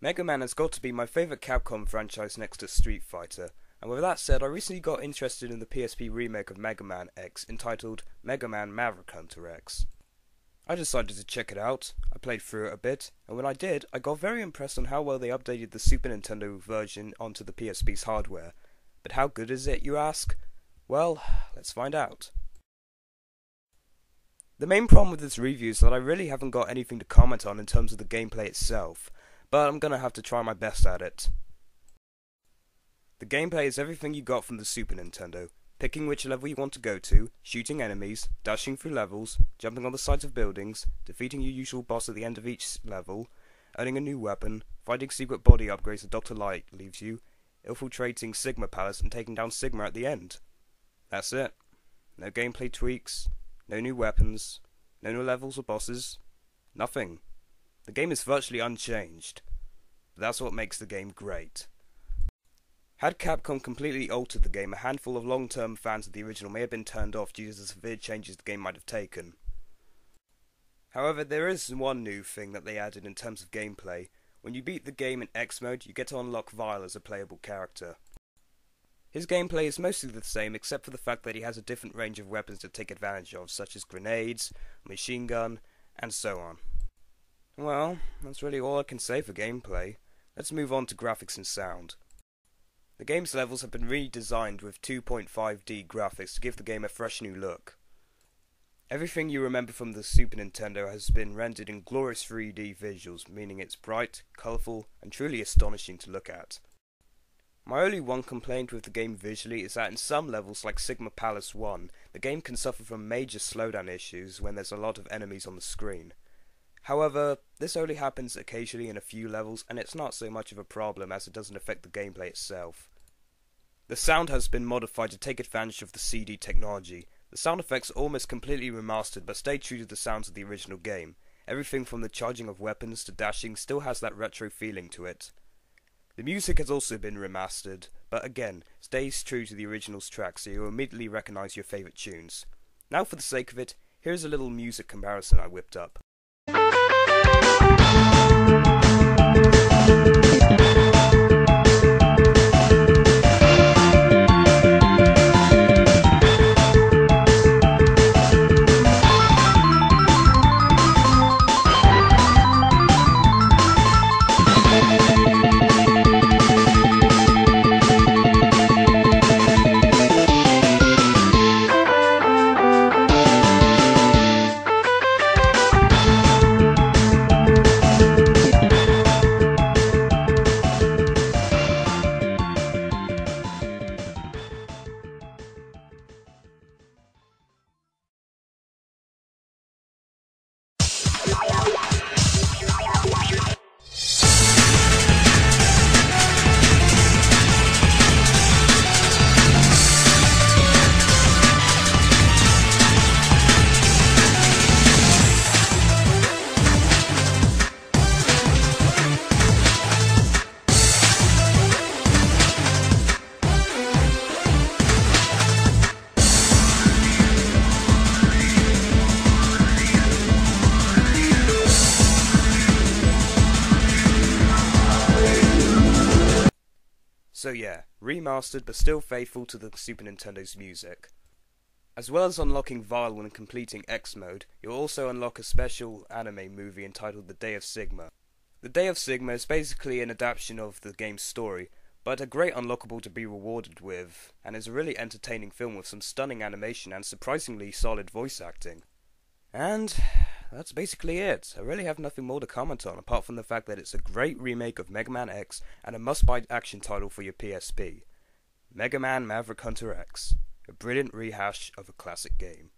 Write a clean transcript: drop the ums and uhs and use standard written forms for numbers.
Mega Man has got to be my favourite Capcom franchise next to Street Fighter, and with that said, I recently got interested in the PSP remake of Megaman X entitled Megaman Maverick X. I decided to check it out. I played through it a bit, and when I did, I got very impressed on how well they updated the Super Nintendo version onto the PSP's hardware. But how good is it, you ask? Well, let's find out. The main problem with this review is that I really haven't got anything to comment on in terms of the gameplay itself, but I'm gonna have to try my best at it. The gameplay is everything you got from the Super Nintendo. Picking which level you want to go to, shooting enemies, dashing through levels, jumping on the sides of buildings, defeating your usual boss at the end of each level, earning a new weapon, finding secret body upgrades that Dr. Light leaves you, infiltrating Sigma Palace and taking down Sigma at the end. That's it. No gameplay tweaks, no new weapons, no new levels or bosses, nothing. The game is virtually unchanged. But that's what makes the game great. Had Capcom completely altered the game, a handful of long-term fans of the original may have been turned off due to the severe changes the game might have taken. However, there is one new thing that they added in terms of gameplay. When you beat the game in X mode, you get to unlock Vile as a playable character. His gameplay is mostly the same except for the fact that he has a different range of weapons to take advantage of, such as grenades, a machine gun, and so on. Well, that's really all I can say for gameplay. Let's move on to graphics and sound. The game's levels have been redesigned with 2.5D graphics to give the game a fresh new look. Everything you remember from the Super Nintendo has been rendered in glorious 3D visuals, meaning it's bright, colourful, and truly astonishing to look at. My only one complaint with the game visually is that in some levels like Sigma Palace 1, the game can suffer from major slowdown issues when there's a lot of enemies on the screen. However, this only happens occasionally in a few levels, and it's not so much of a problem as it doesn't affect the gameplay itself. The sound has been modified to take advantage of the CD technology. The sound effects are almost completely remastered but stay true to the sounds of the original game. Everything from the charging of weapons to dashing still has that retro feeling to it. The music has also been remastered, but again, stays true to the original's track so you'll immediately recognise your favourite tunes. Now for the sake of it, here's a little music comparison I whipped up. So yeah, remastered but still faithful to the Super Nintendo's music. As well as unlocking Vile when completing X mode, you'll also unlock a special anime movie entitled The Day of Sigma. The Day of Sigma is basically an adaptation of the game's story, but a great unlockable to be rewarded with, and is a really entertaining film with some stunning animation and surprisingly solid voice acting. And that's basically it. I really have nothing more to comment on apart from the fact that it's a great remake of Mega Man X and a must-buy action title for your PSP. Megaman Maverick X, a brilliant rehash of a classic game.